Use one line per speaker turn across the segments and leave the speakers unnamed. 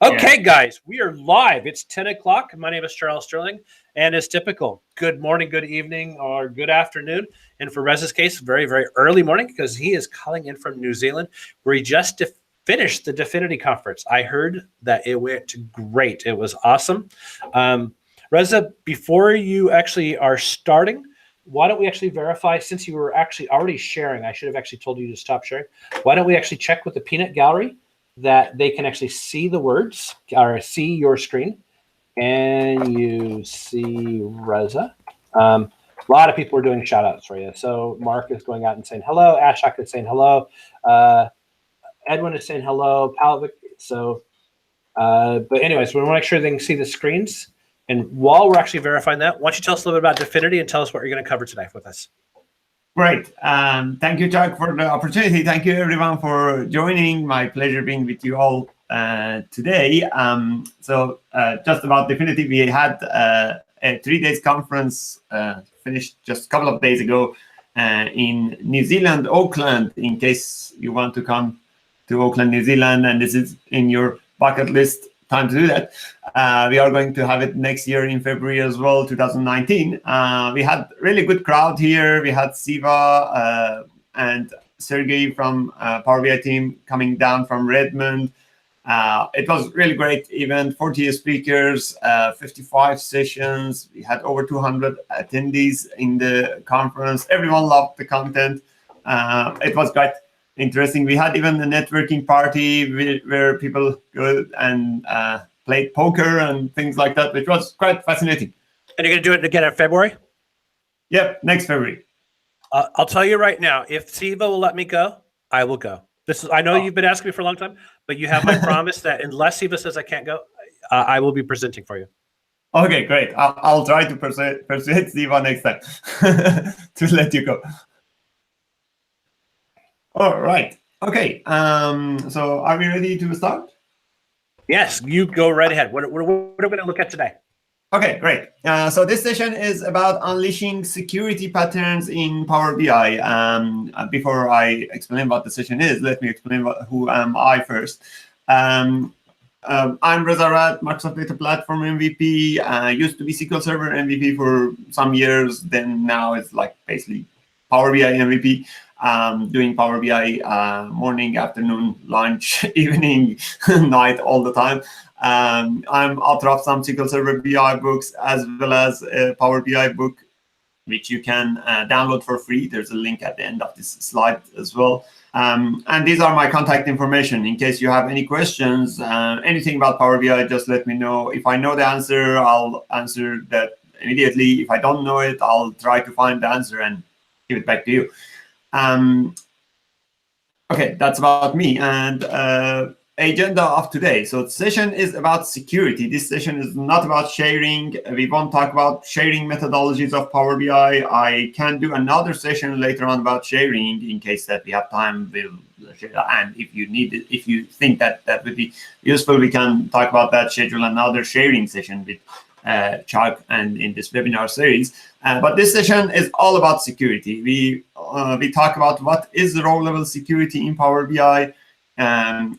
Okay, guys, we are live. It's 10 o'clock. My name is Charles Sterling, and as typical, good morning, good evening, or good afternoon. And for Reza's case, very, very early morning because he is calling in from New Zealand, where he just finished the Dfinity conference. I heard that it went great. It was awesome. Reza, before you actually are starting, why don't we actually verify, since you were actually already sharing, I should have actually told you to stop sharing. Why don't we actually check with the Peanut Gallery that they can actually see the words or see your screen? And you see Reza. A lot of people are doing shout outs for you. So Mark is going out and saying hello. Ashok is saying hello. Edwin is saying hello. Palvik. So, but anyways, we want to make sure they can see the screens. And while we're actually verifying that, why don't you tell us a little bit about Dfinity and tell us what you're going to cover today with us?
Great. Thank you, Chuck, for the opportunity. Thank you, everyone, for joining. My pleasure being with you all today. Just about Dfinity, we had a 3-day conference finished just a couple of days ago in New Zealand, Auckland, in case you want to come to Auckland, New Zealand, and this is in your bucket list, time to do that. We are going to have it next year in February as well, 2019. We had really good crowd here. We had Siva and Sergey from Power BI team coming down from Redmond. It was really great event, 40 speakers, 55 sessions. We had over 200 attendees in the conference. Everyone loved the content. It was quite interesting. We had even a networking party where people go and played poker and things like that, which was quite fascinating.
And you're going to do it again in February?
Yep, next February.
I'll tell you right now, if Siva will let me go, I will go. I know you've been asking me for a long time, but you have my promise that unless Siva says I can't go, I will be presenting for you.
Okay, great. I'll try to persuade Siva next time to let you go. All right. Okay. So are we ready to start?
Yes, you go right ahead. What are we going to look at today?
Okay, great. So this session is about unleashing security patterns in Power BI. Before I explain what the session is, let me explain who am I first. I'm Reza Rad, Microsoft Data Platform MVP. Used to be SQL Server MVP for some years. Then now it's like basically Power BI MVP. Doing Power BI morning, afternoon, lunch, evening, night, all the time. I'm author of some SQL Server BI books as well as a Power BI book, which you can download for free. There's a link at the end of this slide as well. And these are my contact information. In case you have any questions, anything about Power BI, just let me know. If I know the answer, I'll answer that immediately. If I don't know it, I'll try to find the answer and give it back to you. Okay, that's about me and agenda of today. So the session is about security. This session is not about sharing. We won't talk about sharing methodologies of Power BI. I can do another session later on about sharing in case that we have time. We'll share. And if you need it, if you think that that would be useful, we can talk about that, schedule another sharing session with Chuck and in this webinar series. But this session is all about security. We talk about what is row-level security in Power BI and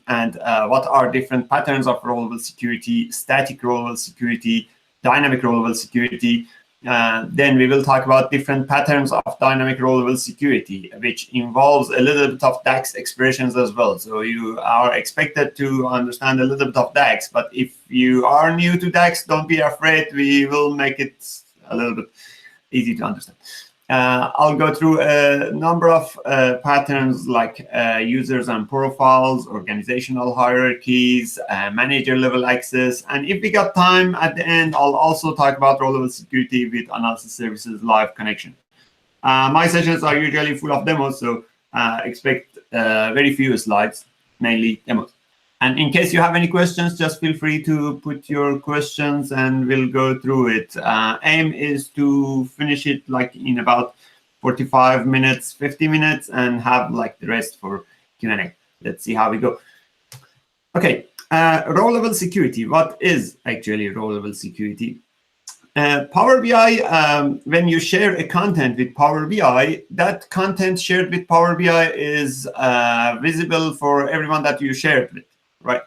what are different patterns of row-level security, static row-level security, dynamic row-level security. Then we will talk about different patterns of dynamic row-level security, which involves a little bit of DAX expressions as well. So you are expected to understand a little bit of DAX, but if you are new to DAX, don't be afraid. We will make it a little bit easy to understand. I'll go through a number of patterns like users and profiles, organizational hierarchies, manager level access. And if we got time at the end, I'll also talk about row-level security with analysis services live connection. My sessions are usually full of demos, so expect very few slides, mainly demos. And in case you have any questions, just feel free to put your questions and we'll go through it. Aim is to finish it like in about 45 minutes, 50 minutes, and have like the rest for Q&A. Let's see how we go. Okay, row-level security. What is actually row-level security? Power BI, when you share a content with Power BI, that content shared with Power BI is visible for everyone that you shared with. Right.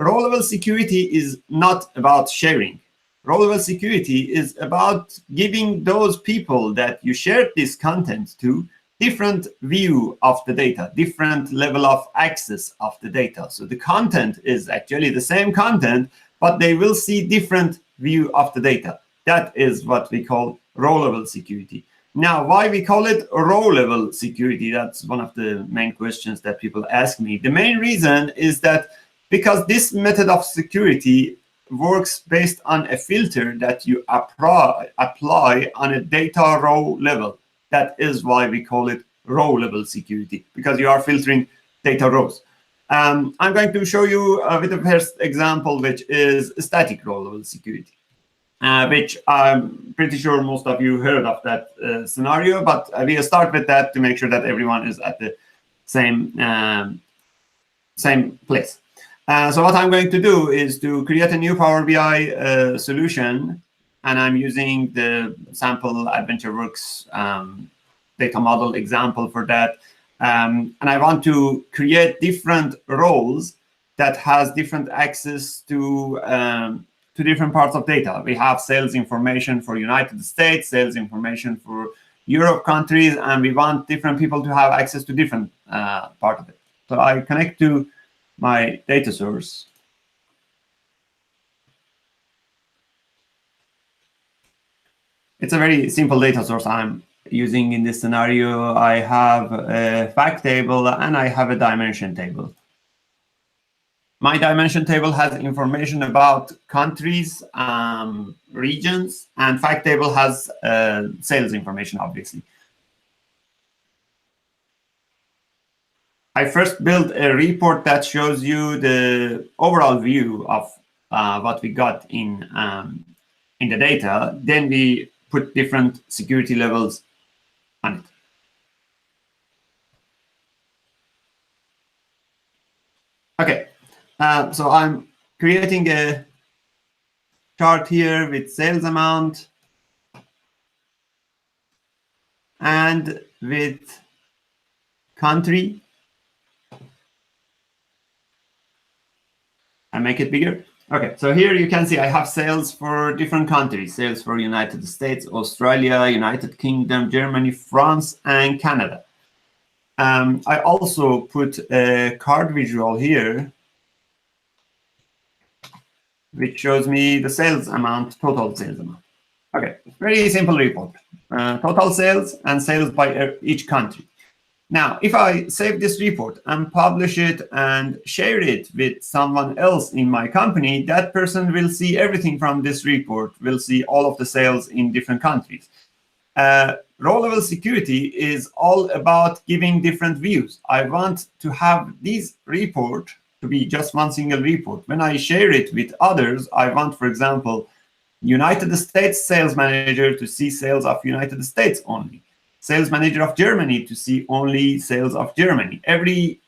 RowLevel Security is not about sharing. RowLevel Security is about giving those people that you shared this content to different view of the data, different level of access of the data. So the content is actually the same content, but they will see different view of the data. That is what we call RowLevel Security. Now, why we call it RowLevel Security? That's one of the main questions that people ask me. The main reason is that because this method of security works based on a filter that you apply on a data row level. That is why we call it row-level security, because you are filtering data rows. I'm going to show you with the first example, which is static row-level security, which I'm pretty sure most of you heard of that scenario, but we'll start with that to make sure that everyone is at the same place. So what I'm going to do is to create a new Power BI solution, and I'm using the sample AdventureWorks data model example for that. And I want to create different roles that has different access to different parts of data. We have sales information for United States, sales information for Europe countries, and we want different people to have access to different part of it. So I connect to my data source. It's a very simple data source I'm using in this scenario. I have a fact table and I have a dimension table. My dimension table has information about countries, regions, and fact table has sales information, obviously. I first built a report that shows you the overall view of what we got in the data. Then we put different security levels on it. Okay, so I'm creating a chart here with sales amount and with country. I make it bigger. Okay, so here you can see I have sales for different countries, sales for United States, Australia, United Kingdom, Germany, France, and Canada. I also put a card visual here, which shows me the sales amount, total sales amount. Okay, very simple report. Total sales and sales by each country. Now, if I save this report and publish it and share it with someone else in my company, that person will see everything from this report, will see all of the sales in different countries. RowLevel Security is all about giving different views. I want to have this report to be just one single report. When I share it with others, I want, for example, United States sales manager to see sales of United States only. Sales manager of Germany to see only sales of Germany. Every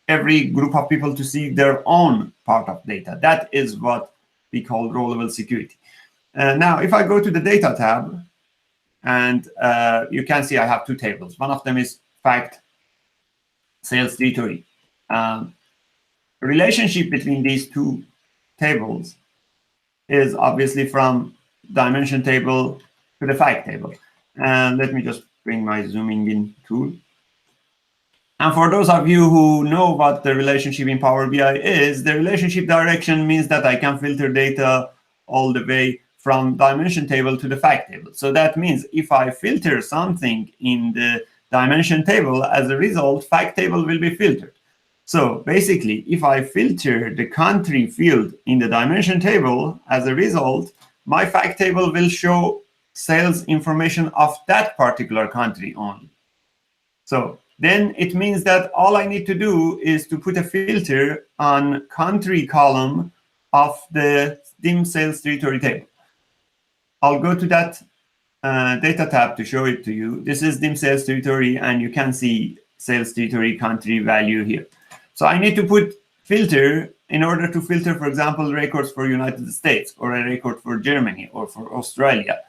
group of people to see their own part of data. That is what we call RowLevel Security. Now, if I go to the data tab, and you can see I have two tables. One of them is fact, sales territory. Relationship between these two tables is obviously from dimension table to the fact table. And let me just bring my zooming in tool. And for those of you who know what the relationship in Power BI is, the relationship direction means that I can filter data all the way from dimension table to the fact table. So that means if I filter something in the dimension table, as a result, fact table will be filtered. So basically, if I filter the country field in the dimension table, as a result, my fact table will show sales information of that particular country only. So then it means that all I need to do is to put a filter on country column of the DIM sales territory table. I'll go to that data tab to show it to you. This is DIM sales territory, and you can see sales territory country value here. So I need to put filter in order to filter, for example, records for United States or a record for Germany or for Australia.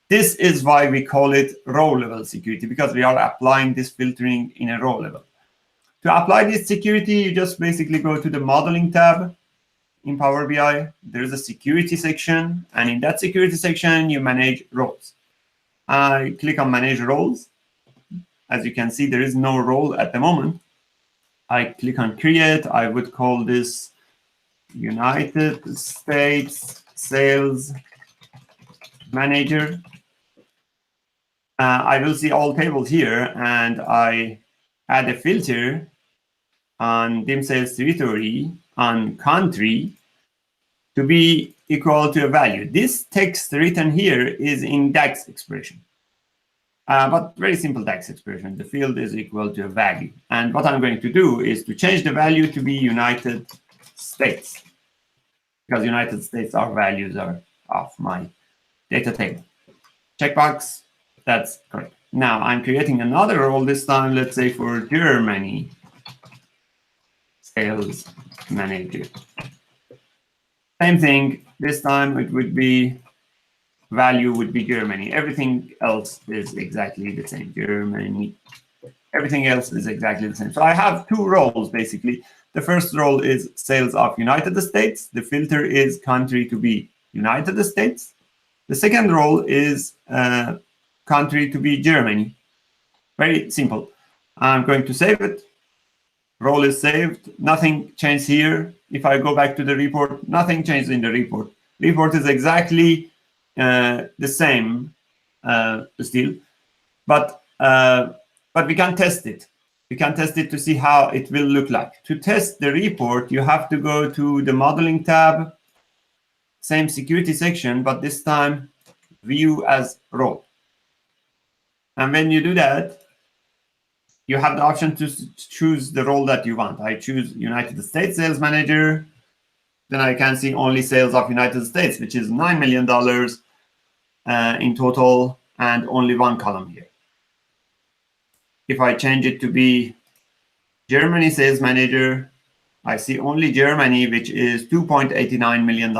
This is why we call it row level security, because we are applying this filtering in a row level. To apply this security, you just basically go to the modeling tab in Power BI. There is a security section, and in that security section, you manage roles. I click on manage roles. As you can see, there is no role at the moment. I click on create. I would call this United States Sales Manager. I will see all tables here, and I add a filter on dim sales territory on country to be equal to a value. This text written here is in DAX expression, but very simple DAX expression. The field is equal to a value. And what I'm going to do is to change the value to be United States, because United States, our values are of my data table. Checkbox, that's correct. Now I'm creating another role this time, let's say for Germany, Sales Manager. Same thing, this time it would be, value would be Germany. Everything else is exactly the same, Germany. Everything else is exactly the same. So I have two roles, basically. The first role is sales of United States. The filter is country to be United States. The second role is country to be Germany. Very simple. I'm going to save it. Role is saved. Nothing changed here. If I go back to the report, nothing changed in the report. Report is exactly the same still, but we can test it. We can test it to see how it will look like. To test the report, you have to go to the modeling tab, same security section, but this time view as role. And when you do that, you have the option to choose the role that you want. I choose United States Sales Manager. Then I can see only sales of United States, which is $9 million in total, and only one column here. If I change it to be Germany Sales Manager, I see only Germany, which is $2.89 million.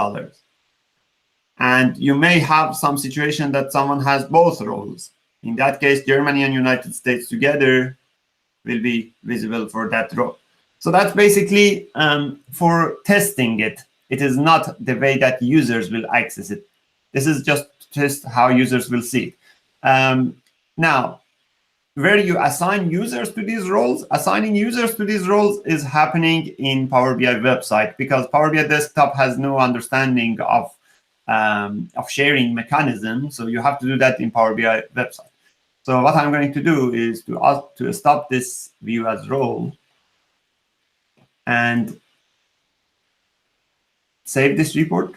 And you may have some situation that someone has both roles. In that case, Germany and United States together will be visible for that role. So that's basically for testing it. It is not the way that users will access it. This is just to test how users will see it. Now, where you assign users to these roles, assigning users to these roles is happening in Power BI website, because Power BI Desktop has no understanding of sharing mechanism. So you have to do that in Power BI website. So what I'm going to do is to stop this view as role and save this report.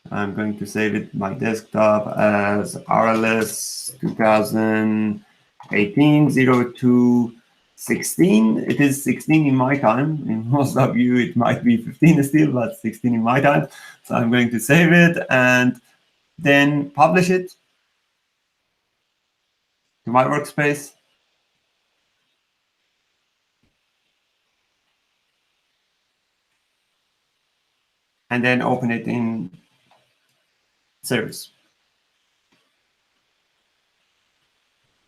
I'm going to save it my desktop as RLS 2018-02-16. It is 16 in my time. In most of you, it might be 15 still, but 16 in my time. So I'm going to save it and then publish it to my workspace. And then open it in service.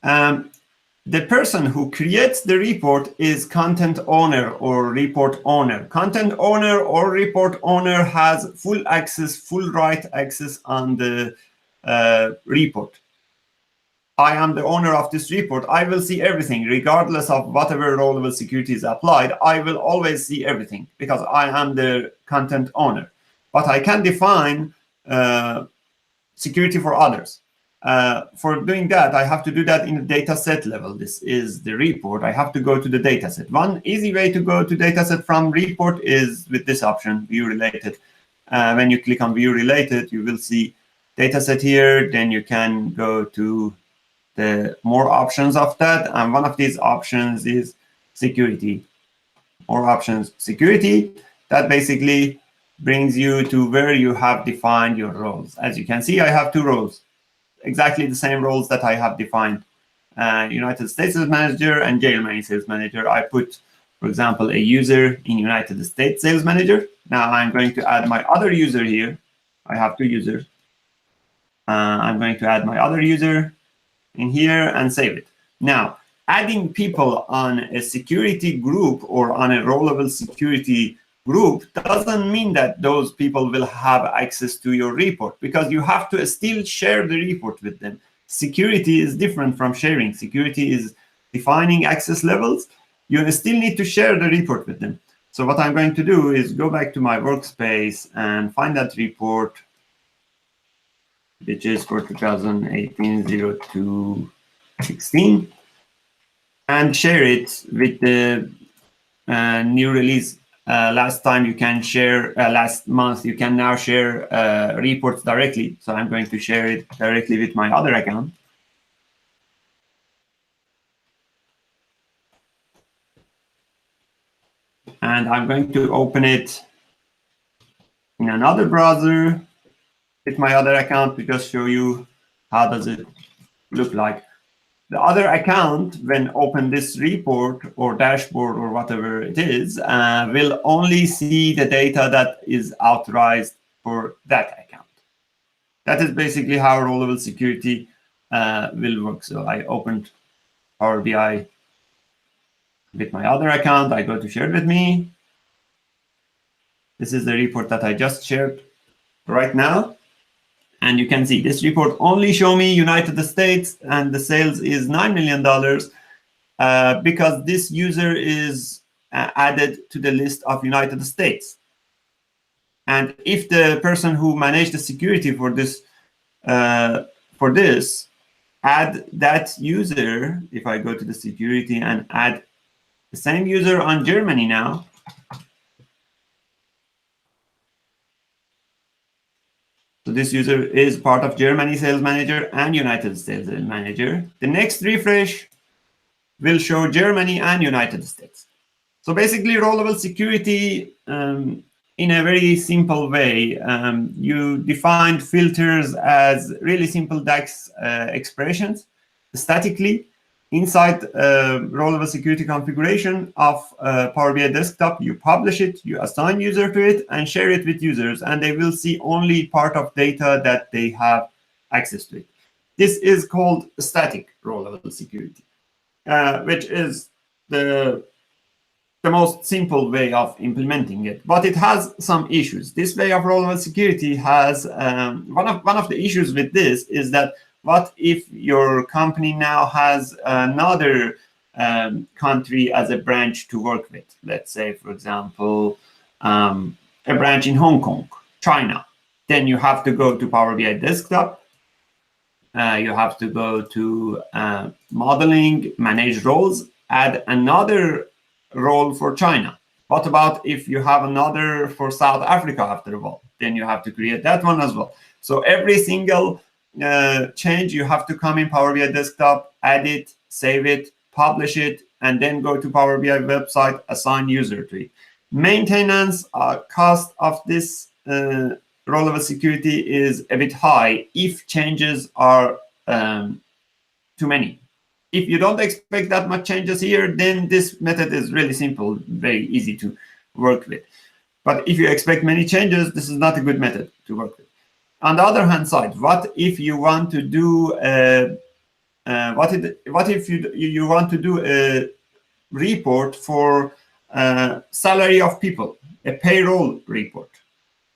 The person who creates the report is content owner or report owner. Content owner or report owner has full access, full right access on the report. I am the owner of this report. I will see everything, regardless of whatever RowLevel security is applied. I will always see everything because I am the content owner. But I can define security for others. For doing that, I have to do that in the data set level. This is the report. I have to go to the data set. One easy way to go to data set from report is with this option, view related. When you click on view related, you will see data set here. Then you can go to the more options of that. And one of these options is security. More options, security. That basically brings you to where you have defined your roles. As you can see, I have two roles. Exactly the same roles that I have defined. United States Sales Manager and Germany Sales Manager. I put, for example, a user in United States Sales Manager. Now I'm going to add my other user here. I have two users. I'm going to add my other user in here and save it. Now, adding people on a security group or on a RowLevel Security group doesn't mean that those people will have access to your report, because you have to still share the report with them. Security is different from sharing. Security is defining access levels. You still need to share the report with them. So what I'm going to do is go back to my workspace and find that report, which is for 2018-02-16, and share it with the new release. Last time you can share, last month you can now share reports directly. So I'm going to share it directly with my other account. And I'm going to open it in another browser with my other account to just show you how does it look like. The other account, when open this report or dashboard or whatever it is, will only see the data that is authorized for that account. That is basically how RowLevel Security will work. So I opened Power BI with my other account. I go to share with me. This is the report that I just shared right now. And you can see this report only show me United States, and the sales is $9 million because this user is added to the list of United States. And if the person who managed the security for this add that user, if I go to the security and add the same user on Germany now, so this user is part of Germany Sales Manager and United States Sales Manager. The next refresh will show Germany and United States. So basically, RowLevel Security, in a very simple way, you defined filters as really simple DAX expressions statically inside RowLevel Security configuration of Power BI Desktop. You publish it, you assign user to it, and share it with users, and they will see only part of data that they have access to it. This is called static RowLevel Security, which is the most simple way of implementing it, but it has some issues. This way of RowLevel Security has one of the issues with this is that what if your company now has another country as a branch to work with? Let's say, for example, a branch in Hong Kong, China. Then you have to go to Power BI Desktop. You have to go to modeling, manage roles, add another role for China. What about if you have another for South Africa after a while? Then you have to create that one as well. So every single change, you have to come in Power BI Desktop, add it, save it, publish it, and then go to Power BI website, assign user to it. Maintenance cost of this RowLevel Security is a bit high if changes are too many. If you don't expect that much changes here, then this method is really simple, very easy to work with. But if you expect many changes, this is not a good method to work with. On the other hand side, what if you want to do what if you want to do a report for salary of people, a payroll report,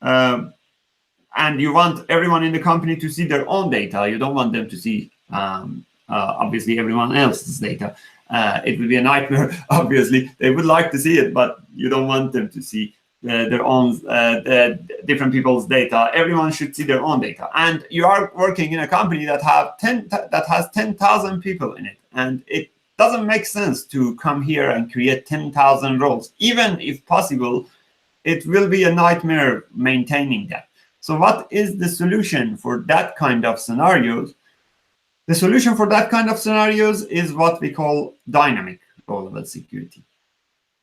and you want everyone in the company to see their own data? You don't want them to see obviously everyone else's data. It would be a nightmare. Obviously, they would like to see it, but you don't want them to see their own different people's data. Everyone should see their own data. And you are working in a company that has 10,000 people in it, and it doesn't make sense to come here and create 10,000 roles. Even if possible, it will be a nightmare maintaining that. So what is the solution for that kind of scenarios? The solution for that kind of scenarios is what we call dynamic RowLevel Security.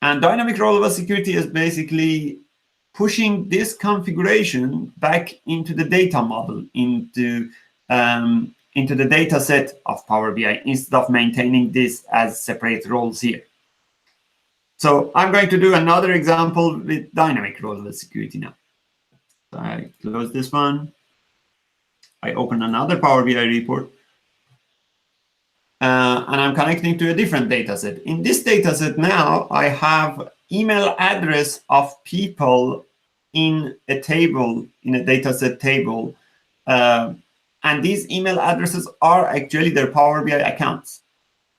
And dynamic RowLevel Security is basically pushing this configuration back into the data model, into the data set of Power BI, instead of maintaining this as separate roles here. So I'm going to do another example with dynamic RowLevel Security now. So I close this one. I open another Power BI report. and I'm connecting to a different data set. In this data set now, I have email address of people in a table, in a data set table. And these email addresses are actually their Power BI accounts.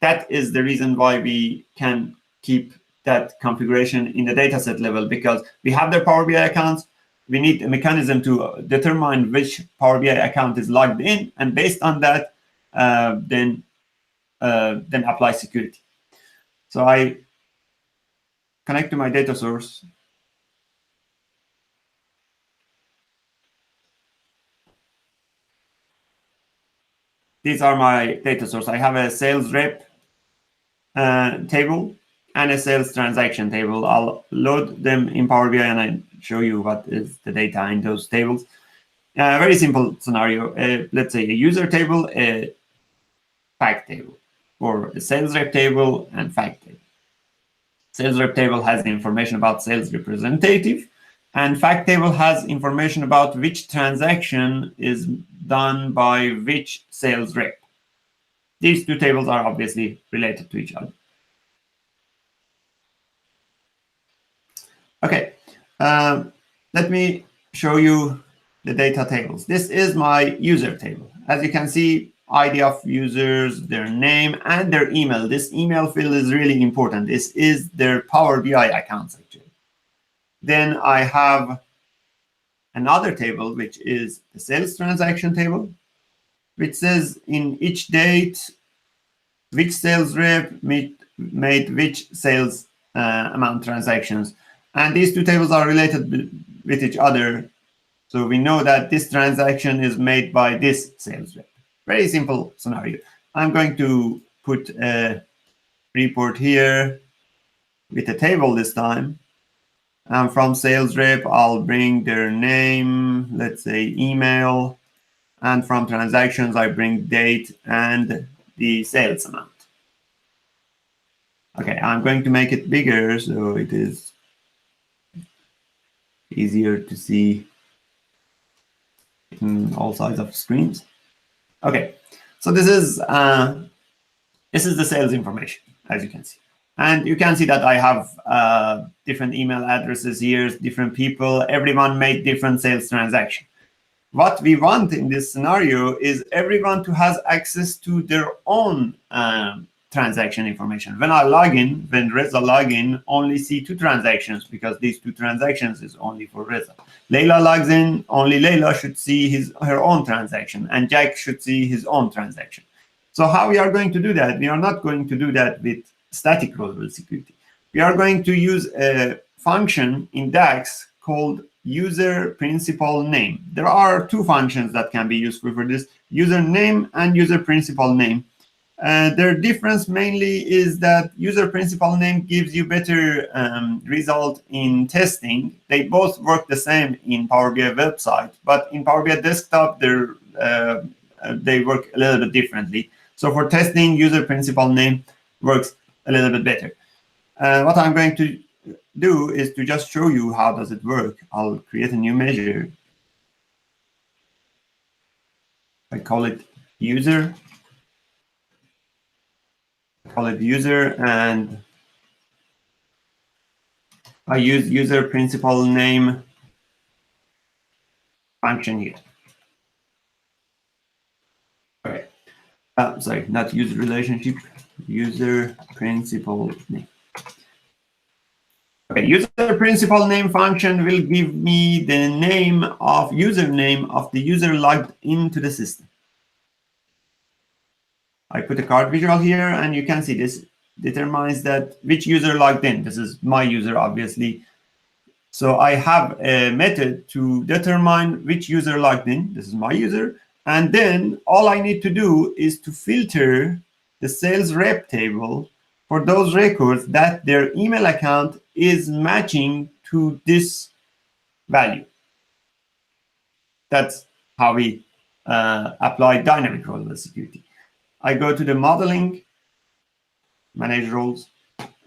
That is the reason why we can keep that configuration in the dataset level, because we have their Power BI accounts. We need a mechanism to determine which Power BI account is logged in, and based on that, then apply security. So I connect to my data source. These are my data source. I have a sales rep table and a sales transaction table. I'll load them in Power BI and I show you what is the data in those tables. Very simple scenario. Let's say a user table, a fact table, or a sales rep table and fact table. Sales rep table has information about sales representative, and fact table has information about which transaction is done by which sales rep. These two tables are obviously related to each other. Okay, let me show you the data tables. This is my user table. As you can see, ID of users, their name, and their email. This email field is really important. This is their Power BI accounts, actually. Then I have another table, which is the sales transaction table, which says in each date, which sales rep made which sales amount transactions. And these two tables are related with each other. So we know that this transaction is made by this sales rep. Very simple scenario. I'm going to put a report here with a table this time. And from sales rep, I'll bring their name, let's say email. And from transactions, I bring date and the sales amount. Okay, I'm going to make it bigger so it is easier to see in all sides of screens. Okay, so this is the sales information, as you can see. And you can see that I have different email addresses here, different people, everyone made different sales transactions. What we want in this scenario is everyone to have access to their own transaction information. When I log in, when Reza log in, only see two transactions because these two transactions is only for Reza. Layla logs in, only Layla should see her own transaction, and Jack should see his own transaction. So how we are going to do that? We are not going to do that with static RowLevel security. We are going to use a function in DAX called user principal name. There are two functions that can be useful for this, user name and user principal name. Their difference mainly is that user principal name gives you better result in testing. They both work the same in Power BI website, but in Power BI desktop, they work a little bit differently. So for testing, user principal name works a little bit better. What I'm going to do is to just show you how does it work. I'll create a new measure. I call it user. And I use user principal name function here. Okay. Sorry, not user relationship, user principal name. Okay, user principal name function will give me the username of the user logged into the system. I put a card visual here, and you can see this determines that which user logged in. This is my user, obviously. So I have a method to determine which user logged in. This is my user. And then all I need to do is to filter the sales rep table for those records that their email account is matching to this value. That's how we apply dynamic RowLevel security. I go to the modeling, manage roles,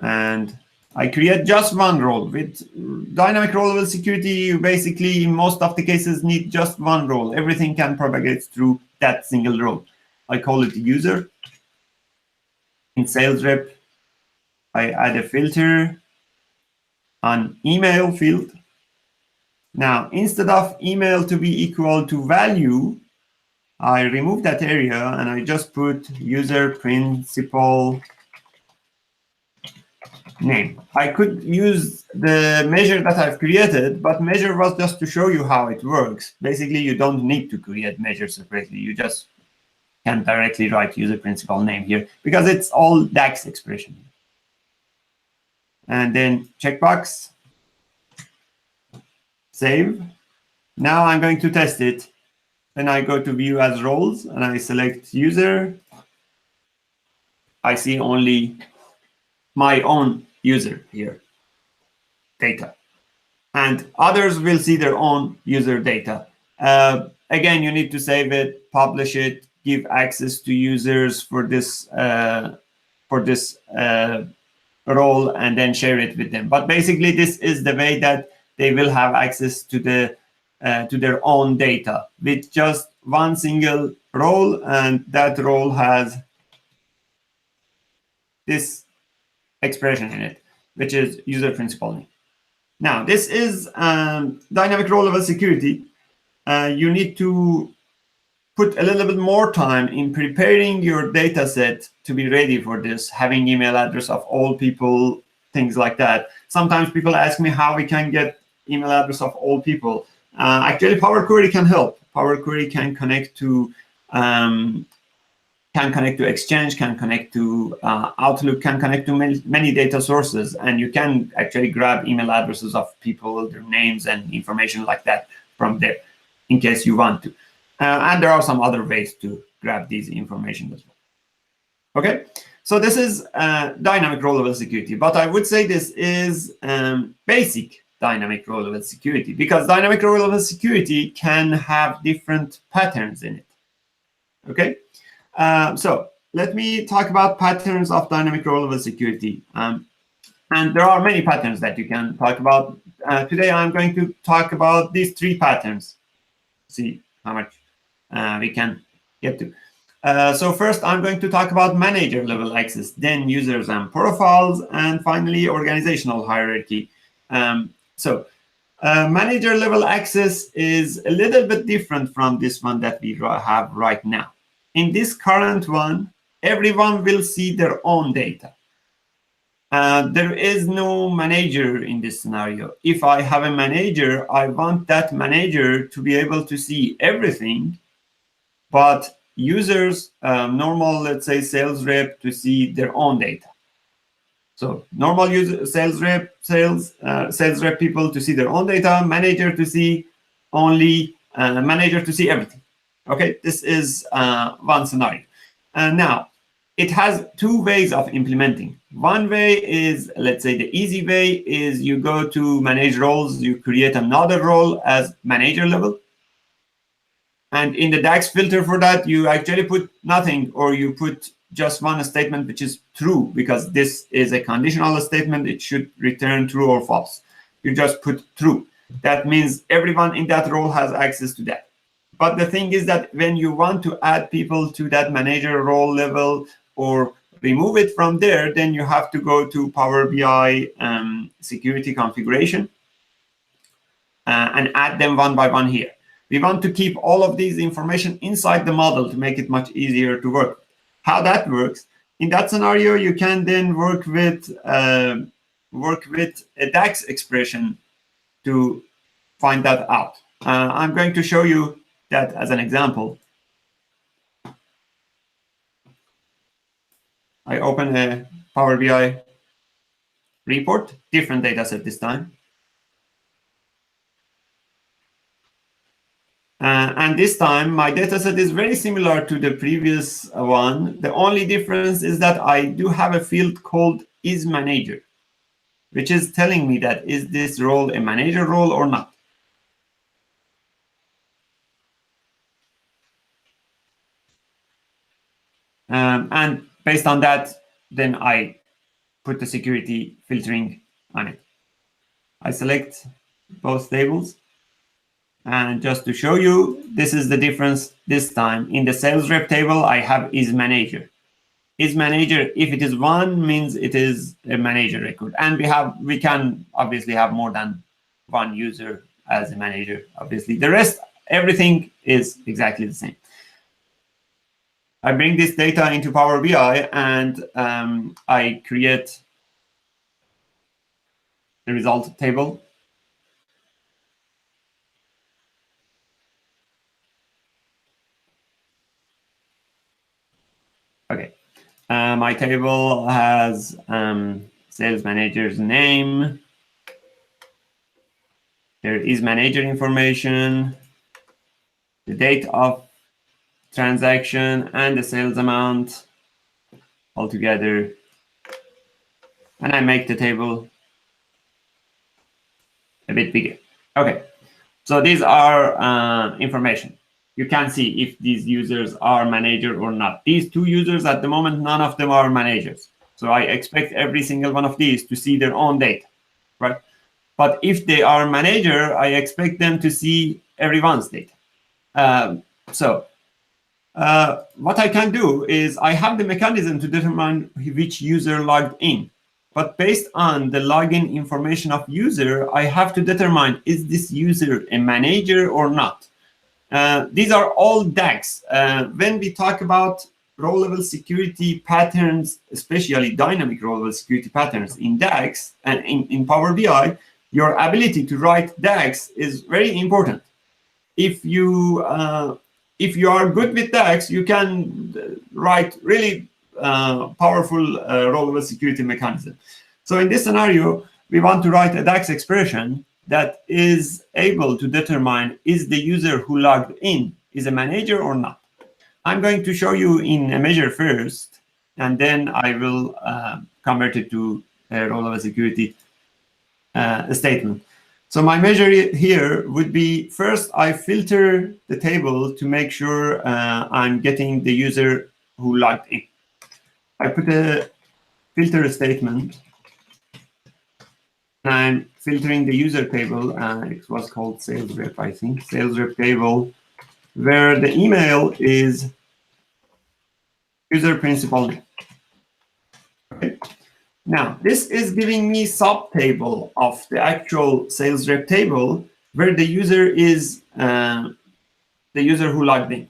and I create just one role. With dynamic RowLevel security, you basically, in most of the cases, need just one role. Everything can propagate through that single role. I call it user. In sales rep, I add a filter on email field. Now, instead of email to be equal to value, I remove that area and I just put user principal name. I could use the measure that I've created, but measure was just to show you how it works. Basically, you don't need to create measures separately. You just can directly write user principal name here because it's all DAX expression. And then checkbox, save. Now I'm going to test it. Then I go to view as roles and I select user. I see only my own user here, data. And others will see their own user data. Again, you need to save it, publish it, give access to users for this role, and then share it with them. But basically, this is the way that they will have access to their own data with just one single role, and that role has this expression in it, which is user principal name. Now, this is dynamic role-level security. You need to put a little bit more time in preparing your data set to be ready for this, having email address of all people, things like that. Sometimes people ask me how we can get email address of all people. Actually, Power Query can help. Power Query can connect to Exchange, can connect to Outlook, can connect to many data sources, and you can actually grab email addresses of people, their names, and information like that from there, in case you want to. And there are some other ways to grab these information as well. Okay, so this is dynamic role-level security, but I would say this is basic dynamic role-level security, because dynamic role-level security can have different patterns in it. Okay. So let me talk about patterns of dynamic role-level security. And there are many patterns that you can talk about. Today, I'm going to talk about these 3 patterns. See how much we can get to. So first, I'm going to talk about manager level access, then users and profiles, and finally, organizational hierarchy. Manager level access is a little bit different from this one that we have right now. In this current one, everyone will see their own data. There is no manager in this scenario. If I have a manager, I want that manager to be able to see everything, but users, normal, let's say, sales rep, to see their own data. So normal user, sales rep people to see their own data, manager to see only, manager to see everything. Okay, this is one scenario. Now, it has 2 ways of implementing. One way is, let's say, the easy way is you go to manage roles, you create another role as manager level. And in the DAX filter for that, you actually put nothing, or you put just one statement, which is true, because this is a conditional statement. It should return true or false. You just put true. That means everyone in that role has access to that. But the thing is that when you want to add people to that manager role level or remove it from there, then you have to go to Power BI security configuration and add them one by one here. We want to keep all of these information inside the model to make it much easier to work with. How that works, in that scenario, you can then work with a DAX expression to find that out. I'm going to show you that as an example. I open a Power BI report, different data set this time. And this time, my data set is very similar to the previous one. The only difference is that I do have a field called isManager, which is telling me that is this role a manager role or not. And based on that, then I put the security filtering on it. I select both tables. And just to show you, this is the difference this time. In the sales rep table, I have isManager. is manager. If it is 1, means it is a manager record. And we can obviously have more than 1 user as a manager. Obviously, the rest, everything is exactly the same. I bring this data into Power BI and I create the result table. Okay. My table has sales manager's name. There is manager information, the date of transaction, and the sales amount all together. And I make the table a bit bigger. Okay, so these are information. You can see if these users are manager or not. These 2 users at the moment, none of them are managers. So I expect every single one of these to see their own data, right? But if they are manager, I expect them to see everyone's data. What I can do is I have the mechanism to determine which user logged in. But based on the login information of user, I have to determine, is this user a manager or not? These are all DAGs. When we talk about row-level security patterns, especially dynamic row-level security patterns in DAGs and in Power BI, your ability to write DAGs is very important. If you are good with DAGs, you can write really powerful row-level security mechanism. So in this scenario, we want to write a DAGs expression that is able to determine, is the user who logged in is a manager or not. I'm going to show you in a measure first, and then I will convert it to a row-level security statement. So my measure here would be, first I filter the table to make sure I'm getting the user who logged in. I put a filter statement. I'm filtering the user table. It was called sales rep, I think. Sales rep table, where the email is user principal name. Okay. Now, this is giving me sub-table of the actual sales rep table, where the user is the user who logged in.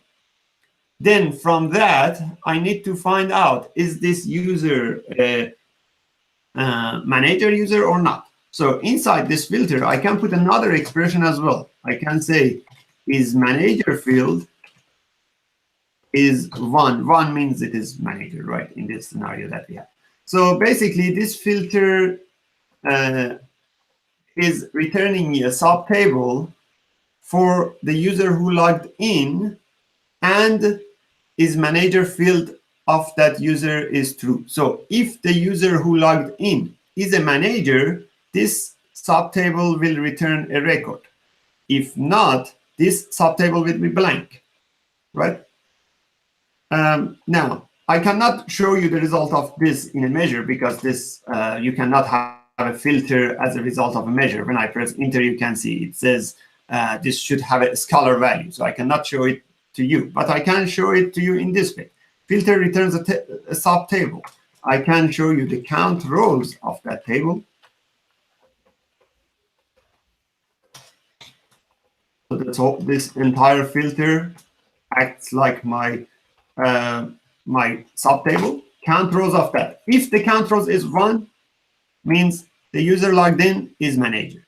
Then from that, I need to find out, is this user a manager user or not? So inside this filter, I can put another expression as well. I can say, is manager field is 1. 1 means it is manager, right, in this scenario that we have. So basically, this filter is returning me a sub-table for the user who logged in, and is manager field of that user is true. So if the user who logged in is a manager, this subtable will return a record. If not, this subtable will be blank, right? Now, I cannot show you the result of this in a measure, because this you cannot have a filter as a result of a measure. When I press enter, you can see it says this should have a scalar value. So I cannot show it to you, but I can show it to you in this way. Filter returns a sub-table. I can show you the count rows of that table. So that's all, this entire filter acts like my my sub-table. Count rows of that. If the count rows is 1, means the user logged in is manager.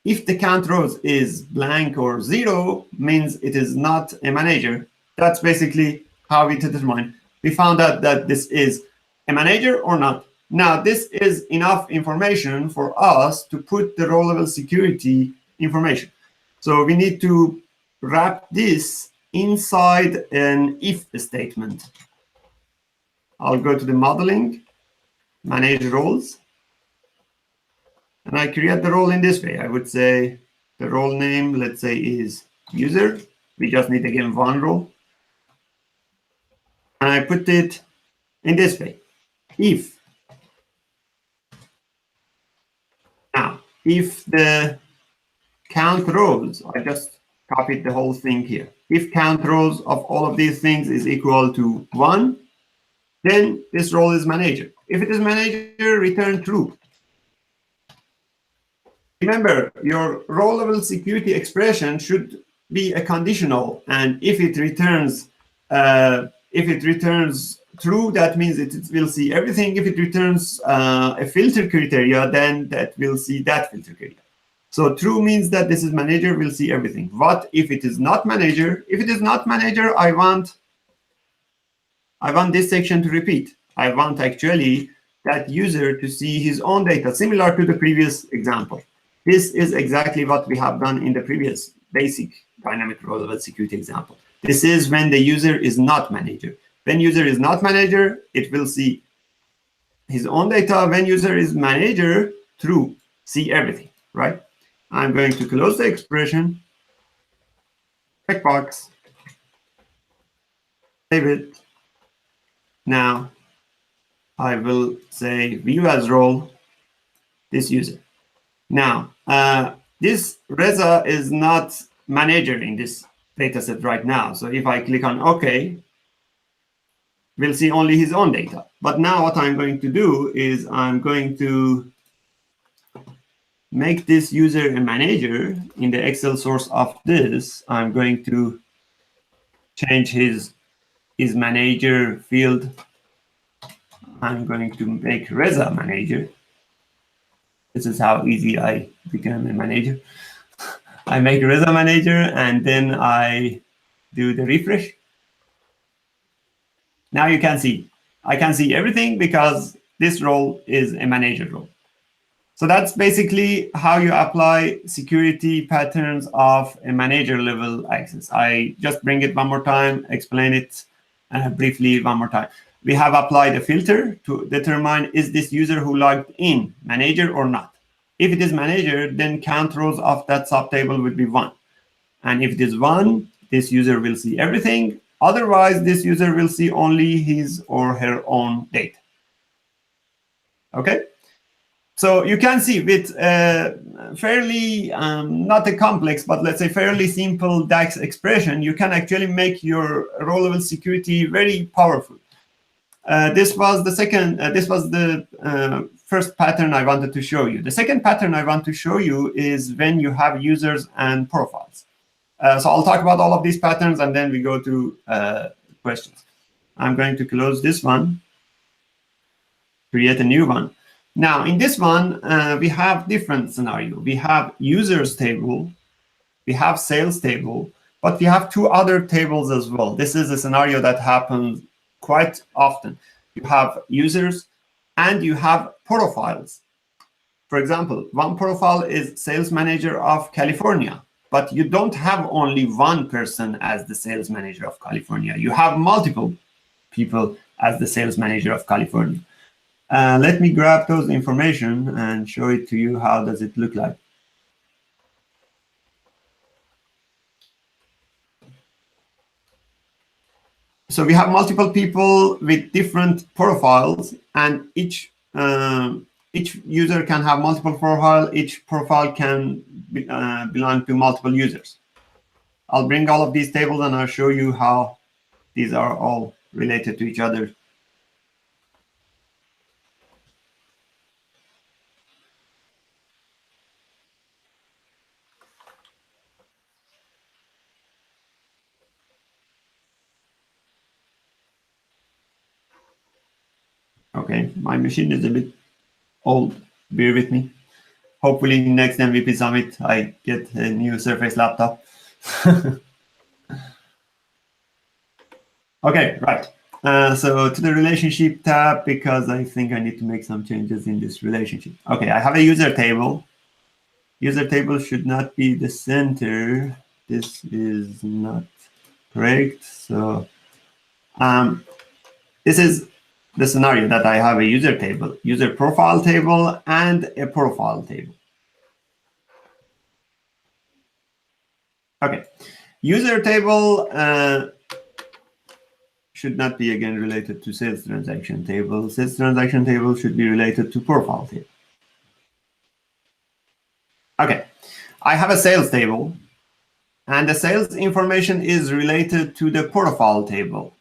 If the count rows is blank or 0, means it is not a manager. That's basically how we determine. We found out that this is a manager or not. Now, this is enough information for us to put the row-level security information. So we need to wrap this inside an if statement. I'll go to the modeling, manage roles, and I create the role in this way. I would say the role name, let's say, is user. We just need, again, 1 role. And I put it in this way. If. Now, if the count rows, I just copied the whole thing here. If count rows of all of these things is equal to 1, then this role is manager. If it is manager, return true. Remember, your row-level security expression should be a conditional, and if it returns true, that means it will see everything. If it returns a filter criteria, then that will see that filter criteria. So true means that this is manager, will see everything. What if it is not manager? If it is not manager, I want this section to repeat. I want actually that user to see his own data, similar to the previous example. This is exactly what we have done in the previous basic dynamic row-level security example. This is when the user is not manager. When user is not manager, it will see his own data. When user is manager, true, see everything, right? I'm going to close the expression, checkbox, save it. Now, I will say view as role this user. Now, this Reza is not manager in this dataset right now. So if I click on OK, we'll see only his own data. But now what I'm going to do is I'm going to make this user a manager. In the Excel source of this, I'm going to change his manager field. I'm going to make Reza manager. This is how easy I become a manager. I make Reza manager, and then I do the refresh. Now you can see, I can see everything because this role is a manager role. So that's basically how you apply security patterns of a manager level access. I just bring it one more time, explain it briefly one more time. We have applied a filter to determine is this user who logged in manager or not. If it is manager, then count rows of that subtable will be 1. And if it is 1, this user will see everything. Otherwise, this user will see only his or her own data. Okay? So you can see with fairly, not a complex, but let's say fairly simple DAX expression, you can actually make your row-level security very powerful. This was the first pattern I wanted to show you. The second pattern I want to show you is when you have users and profiles. So I'll talk about all of these patterns, and then we go to questions. I'm going to close this one, create a new one. Now, in this one, we have different scenario. We have users table, we have sales table, but we have 2 other tables as well. This is a scenario that happens quite often. You have users and you have profiles. For example, one profile is sales manager of California, but you don't have only one person as the sales manager of California. You have multiple people as the sales manager of California. Let me grab those information and show it to you. How does it look like? So we have multiple people with different profiles, and each user can have multiple profiles. Each profile can belong to multiple users. I'll bring all of these tables and I'll show you how these are all related to each other. Okay, my machine is a bit old. Bear with me. Hopefully, next MVP Summit, I get a new Surface laptop. Okay, right. So to the relationship tab, because I think I need to make some changes in this relationship. Okay, I have a user table. User table should not be the center. This is not correct. So this is the scenario that I have a user table, user profile table, and a profile table. Okay, user table should not be again related to sales transaction table. Sales transaction table should be related to profile table. Okay, I have a sales table, and the sales information is related to the profile table.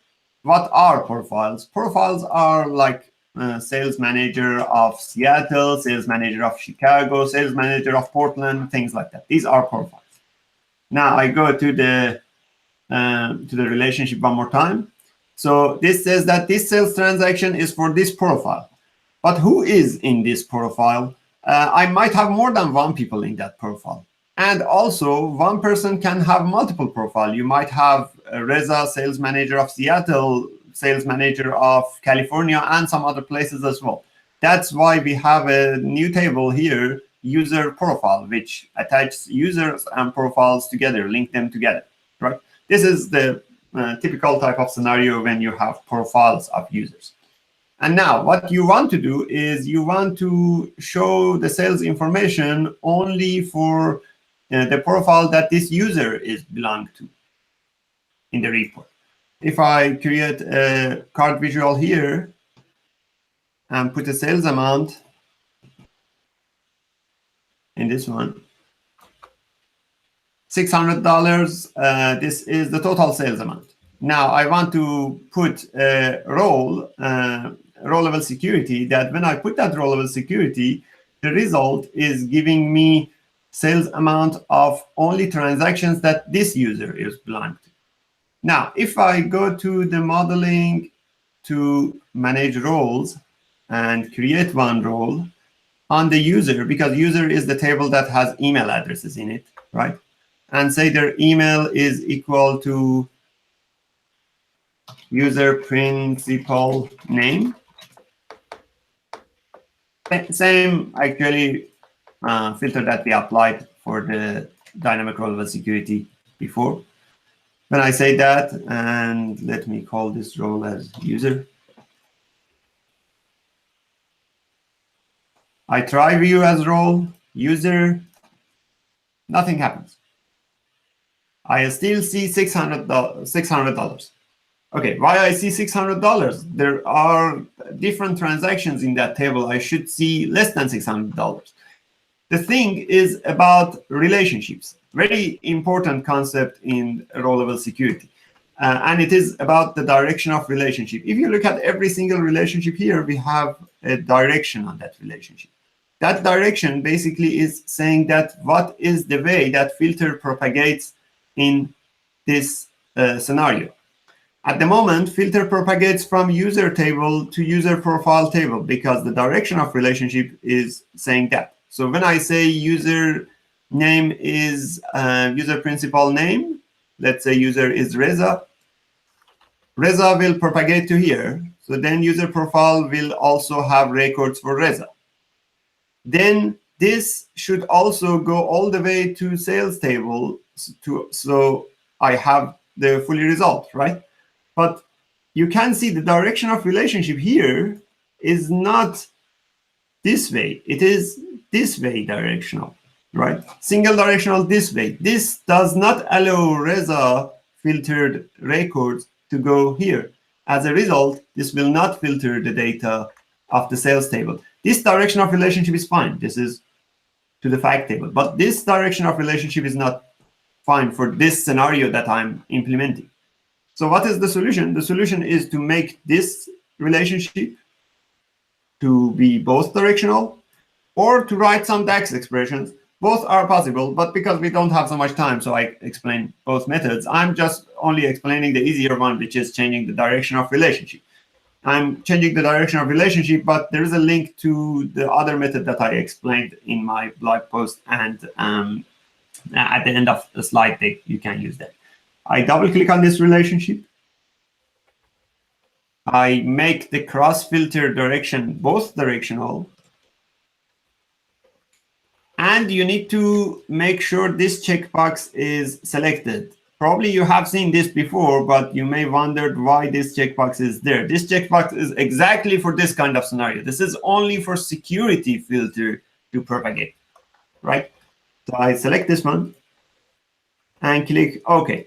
what are profiles? Profiles are like sales manager of Seattle, sales manager of Chicago, sales manager of Portland, things like that. These are profiles. Now I go to the relationship one more time. So this says that this sales transaction is for this profile. But who is in this profile? I might have more than one people in that profile. And also, one person can have multiple profiles. You might have Reza, sales manager of Seattle, sales manager of California, and some other places as well. That's why we have a new table here, user profile, which attaches users and profiles together, link them together, right? This is the typical type of scenario when you have profiles of users. And now what you want to do is you want to show the sales information only for the profile that this user is belong to in the report. If I create a card visual here and put a sales amount in this one, $600, this is the total sales amount. Now I want to put a RowLevel Security, that when I put that RowLevel Security, the result is giving me sales amount of only transactions that this user is belong to. Now, if I go to the modeling to manage roles and create one role on the user, because user is the table that has email addresses in it, right? And say their email is equal to user principal name. Same actually filter that we applied for the dynamic RowLevel Security before. When I say that, and let me call this role as user, I try view as role, user, nothing happens. I still see $600. Okay, why I see $600? There are different transactions in that table. I should see less than $600. The thing is about relationships. Very important concept in RowLevel Security. And it is about the direction of relationship. If you look at every single relationship here, we have a direction on that relationship. That direction basically is saying that what is the way that filter propagates in this scenario. At the moment, filter propagates from user table to user profile table because the direction of relationship is saying that. So when I say user name is user principal name, let's say user is Reza, Reza will propagate to here. So then user profile will also have records for Reza. Then this should also go all the way to sales table so I have the fully result, right? But you can see the direction of relationship here is not this way. It is this way directional, right? Single directional this way. This does not allow Reza filtered records to go here. As a result, this will not filter the data of the sales table. This direction of relationship is fine. This is to the fact table. But this direction of relationship is not fine for this scenario that I'm implementing. So what is the solution? The solution is to make this relationship to be both directional or to write some DAX expressions. Both are possible, but because we don't have so much time, so I explain both methods. I'm just only explaining the easier one, which is changing the direction of relationship. I'm changing the direction of relationship, but there is a link to the other method that I explained in my blog post, and at the end of the slide deck, you can use that. I double click on this relationship. I make the cross filter direction both directional. And you need to make sure this checkbox is selected. Probably you have seen this before, but you may wonder why this checkbox is there. This checkbox is exactly for this kind of scenario. This is only for security filter to propagate, right? So I select this one and click OK.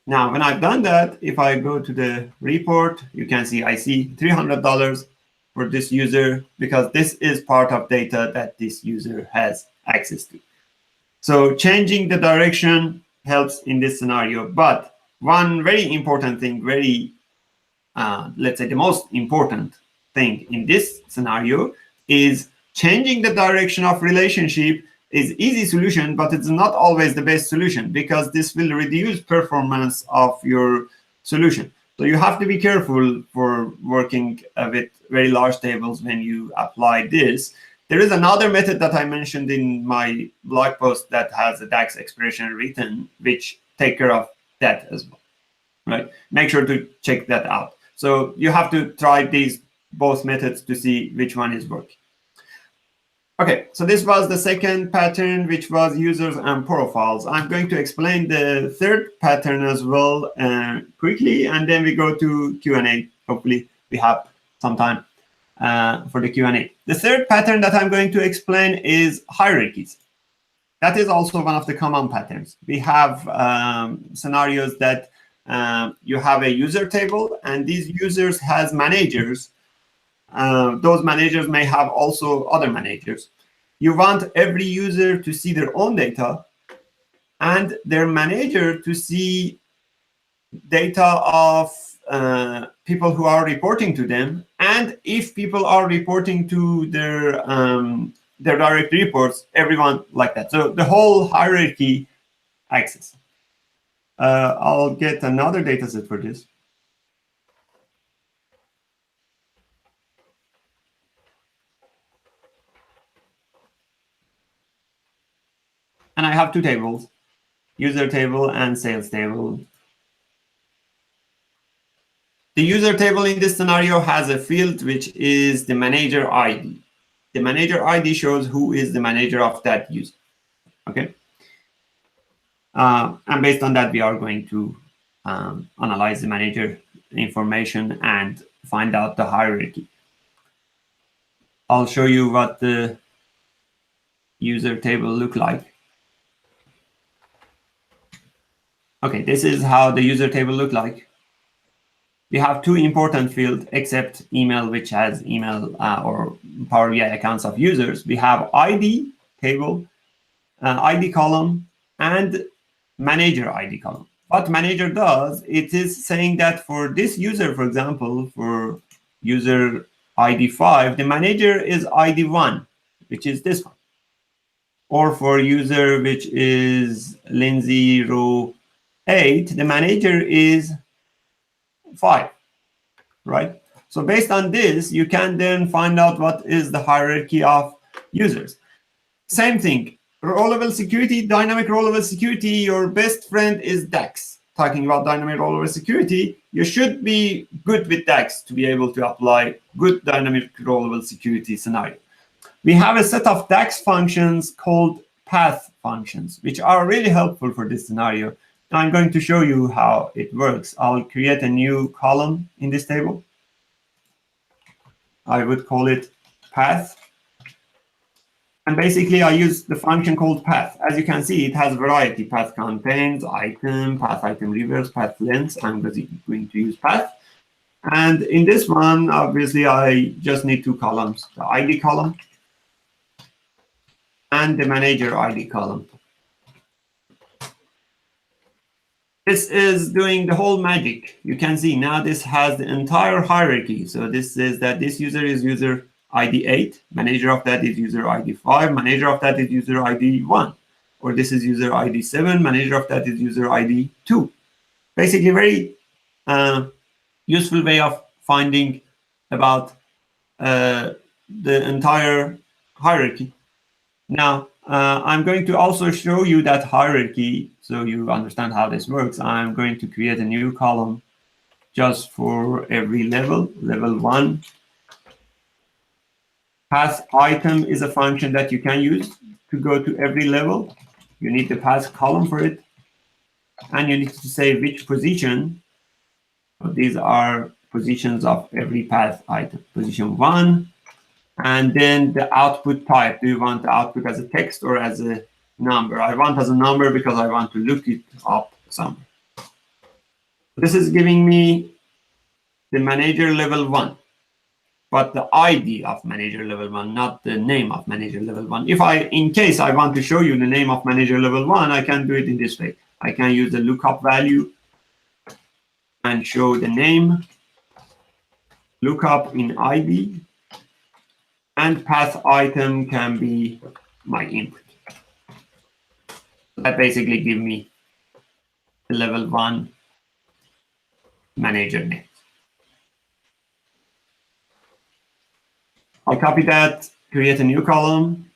Now, when I've done that, if I go to the report, you can see I see $300 for this user because this is part of data that this user has access to. So changing the direction helps in this scenario. But one very important thing, very let's say, the most important thing in this scenario is changing the direction of relationship is easy solution, but it's not always the best solution because this will reduce performance of your solution. So you have to be careful for working with very large tables when you apply this. There is another method that I mentioned in my blog post that has a DAX expression written, which take care of that as well, right? Make sure to check that out. So you have to try these both methods to see which one is working. Okay, so this was the second pattern, which was users and profiles. I'm going to explain the third pattern as well quickly, and then we go to Q&A. Hopefully, we have some time for the Q&A. The third pattern that I'm going to explain is hierarchies. That is also one of the common patterns. We have scenarios that you have a user table, and these users has managers. Those managers may have also other managers. You want every user to see their own data and their manager to see data of people who are reporting to them. And if people are reporting to their direct reports, everyone like that. So the whole hierarchy access. I'll get another data set for this. And I have two tables, user table and sales table. The user table in this scenario has a field which is the manager ID. The manager ID shows who is the manager of that user. Okay. And based on that, we are going to analyze the manager information and find out the hierarchy. I'll show you what the user table look like. Okay, this is how the user table look like. We have two important fields, except email, which has email or Power BI accounts of users. We have ID table, ID column, and manager ID column. What manager does, it is saying that for this user, for example, for user ID 5, the manager is ID 1, which is this one. Or for user which is Lindsay row 8, the manager is 5, right? So based on this, you can then find out what is the hierarchy of users. Same thing, RowLevel Security, dynamic RowLevel Security, your best friend is DAX. Talking about dynamic RowLevel Security, you should be good with DAX to be able to apply good dynamic RowLevel Security scenario. We have a set of DAX functions called path functions, which are really helpful for this scenario. I'm going to show you how it works. I'll create a new column in this table. I would call it path. And basically, I use the function called path. As you can see, it has variety. Path contains item, path item reverse, path length. I'm going to use path. And in this one, obviously, I just need two columns, the ID column and the manager ID column. This is doing the whole magic. You can see now this has the entire hierarchy. So this says that this user is user ID 8, manager of that is user ID 5, manager of that is user ID 1. Or this is user ID 7, manager of that is user ID 2. Basically, very useful way of finding about the entire hierarchy. Now, I'm going to also show you that hierarchy so you understand how this works. I'm going to create a new column just for every level, level 1. Path item is a function that you can use to go to every level. You need the path column for it. And you need to say which position. So these are positions of every path item. Position 1. And then the output type. Do you want the output as a text or as a number? I want as a number because I want to look it up somewhere. This is giving me the manager level 1, but the ID of manager level 1, not the name of manager level 1. If in case I want to show you the name of manager level 1, I can do it in this way. I can use the lookup value and show the name lookup in ID, and path item can be my input. That basically gives me the level 1 manager name. I'll copy that, create a new column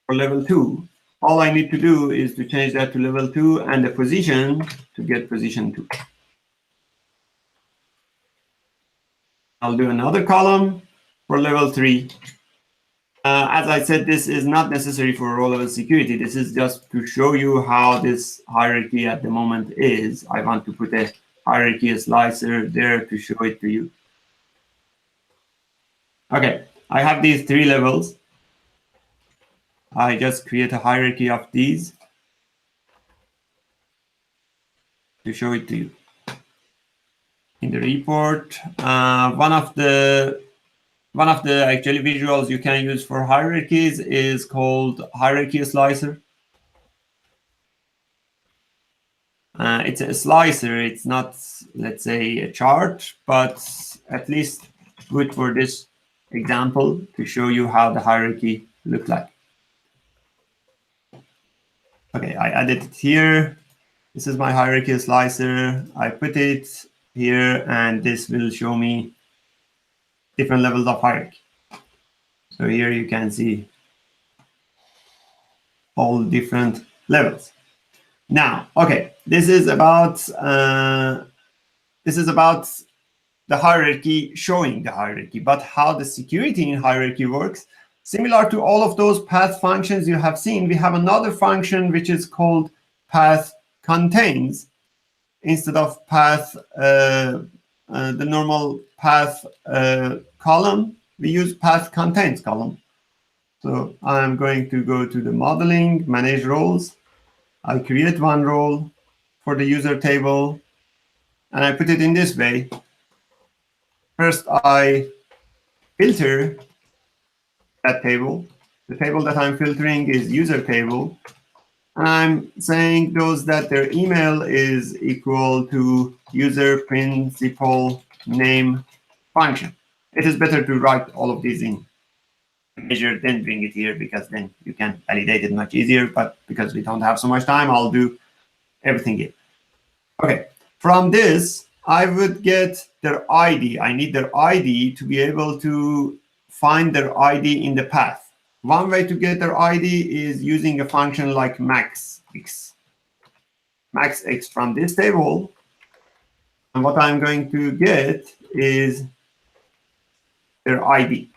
for level 2. All I need to do is to change that to level 2 and the position to get position 2. I'll do another column for level 3. As I said, this is not necessary for RowLevel Security. This is just to show you how this hierarchy at the moment is. I want to put a hierarchy slicer there to show it to you. Okay, I have these 3 levels. I just create a hierarchy of these to show it to you. In the report, one of the actually visuals you can use for hierarchies is called hierarchy slicer. It's a slicer. It's not, let's say, a chart, but at least good for this example to show you how the hierarchy looks like. Okay, I added it here. This is my hierarchy slicer. I put it here, and this will show me different levels of hierarchy. So here you can see all different levels. Now, okay, this is about the hierarchy, showing the hierarchy, but how the security in hierarchy works. Similar to all of those path functions you have seen, we have another function which is called path contains. Instead of path, the normal path column, we use path contains column. So I'm going to go to the modeling, manage roles. I create one role for the user table, and I put it in this way. First, I filter that table. The table that I'm filtering is user table. And I'm saying those that their email is equal to user principal name function. It is better to write all of these in measure, then bring it here, because then you can validate it much easier. But because we don't have so much time, I'll do everything here. Okay, from this, I would get their ID. I need their ID to be able to find their ID in the path. One way to get their ID is using a function like maxx. Maxx from this table. And what I'm going to get is their ID.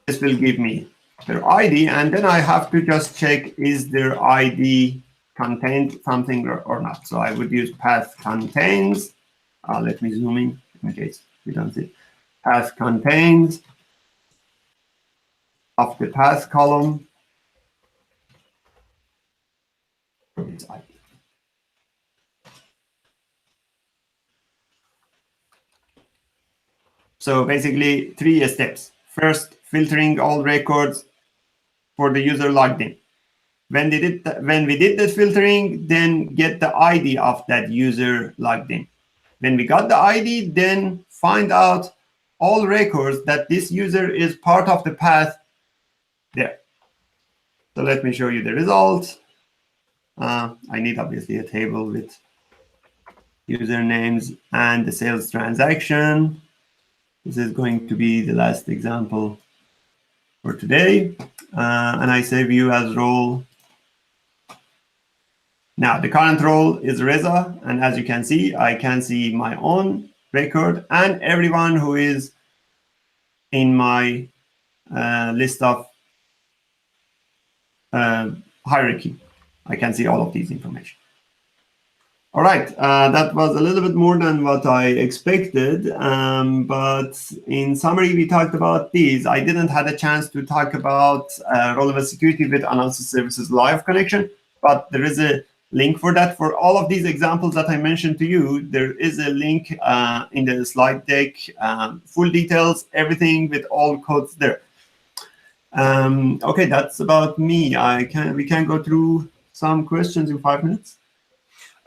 This will give me their ID, and then I have to just check is their ID contained something or not. So I would use path contains. Let me zoom in case we don't see. Path contains of the path column. Its ID. So basically 3 steps. First, filtering all records for the user logged in. When we did that filtering, then get the ID of that user logged in. When we got the ID, then find out all records that this user is part of the path there. So let me show you the result. I need obviously a table with usernames and the sales transaction. This is going to be the last example for today. And I say view as role. Now, the current role is Reza. And as you can see, I can see my own record and everyone who is in my list of hierarchy. I can see all of these information. All right, that was a little bit more than what I expected, but in summary, we talked about these. I didn't have a chance to talk about RowLevel Security with Analysis Services Live connection, but there is a link for that. For all of these examples that I mentioned to you, there is a link in the slide deck, full details, everything with all codes there. Okay, that's about me. We can go through some questions in 5 minutes.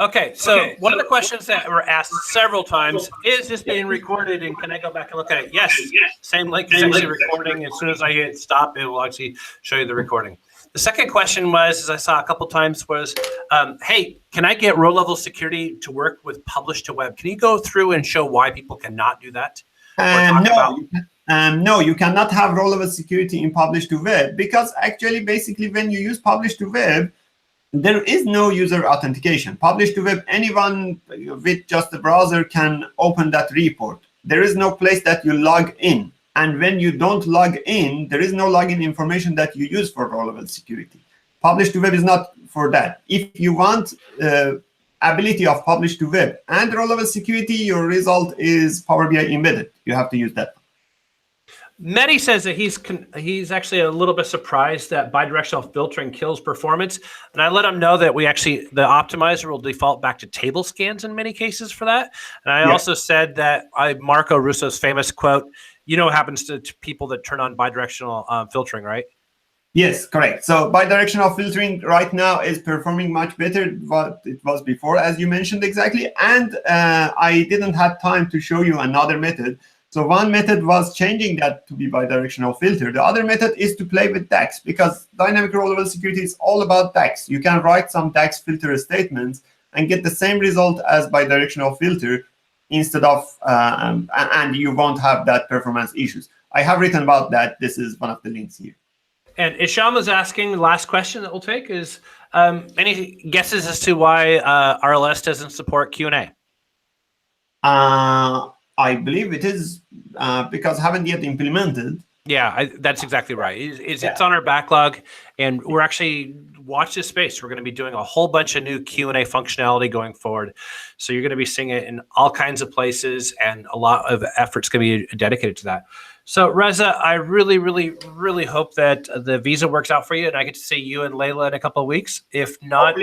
Okay, so one of the questions that were asked several times, is this being recorded and can I go back and look at it? Yes, same link is actually recording. As soon as I hit stop, it will actually show you the recording. The second question was, as I saw a couple times, was, hey, can I get RowLevel Security to work with publish to web? Can you go through and show why people cannot do that?
No, you cannot have RowLevel Security in publish to web, because actually, basically, when you use publish to web, there is no user authentication. Publish to web, anyone with just a browser can open that report. There is no place that you log in. And when you don't log in, there is no login information that you use for RowLevel Security. Publish to web is not for that. If you want ability of publish to web and RowLevel Security, your result is Power BI embedded. You have to use that.
Mehdi says that he's actually a little bit surprised that bidirectional filtering kills performance, and I let him know that the optimizer will default back to table scans in many cases for that. And I also said that Marco Russo's famous quote, you know what happens to people that turn on bidirectional filtering, right?
Yes, correct. So bidirectional filtering right now is performing much better than what it was before, as you mentioned exactly. And I didn't have time to show you another method. So one method was changing that to be bidirectional filter. The other method is to play with DAX, because dynamic RowLevel security is all about DAX. You can write some DAX filter statements and get the same result as bidirectional filter instead of, and you won't have that performance issues. I have written about that. This is one of the links here.
And Isham was asking, the last question that we'll take is, any guesses as to why RLS doesn't support Q&A?
I believe it is because haven't yet implemented.
Yeah, that's exactly right. It's on our backlog, and we're actually, watch this space. We're going to be doing a whole bunch of new Q&A functionality going forward. So you're going to be seeing it in all kinds of places, and a lot of effort's going to be dedicated to that. So Reza, I really, really, really hope that the visa works out for you, and I get to see you and Layla in a couple of weeks. If not,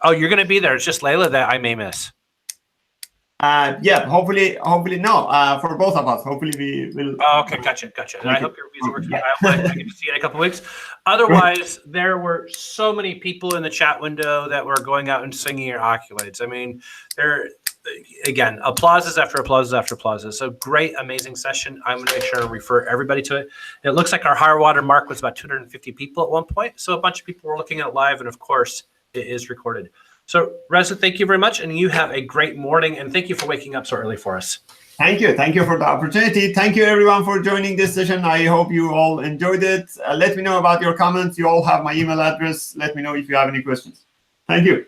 oh, you're going to be there. It's just Layla that I may miss.
Yeah, hopefully no, for both of us. Hopefully we will.
Oh, okay, gotcha. And I hope your visa works. Yeah. I hope I get to see you in a couple of weeks. Otherwise, there were so many people in the chat window that were going out and singing your accolades. I mean, again, applauses after applauses after applauses. So great, amazing session. I'm going to make sure to refer everybody to it. It looks like our higher water mark was about 250 people at one point. So a bunch of people were looking at it live, and of course, it is recorded. So Reza, thank you very much, and you have a great morning, and thank you for waking up so early for us.
Thank you for the opportunity. Thank you everyone for joining this session. I hope you all enjoyed it. Let me know about your comments. You all have my email address. Let me know if you have any questions. Thank you.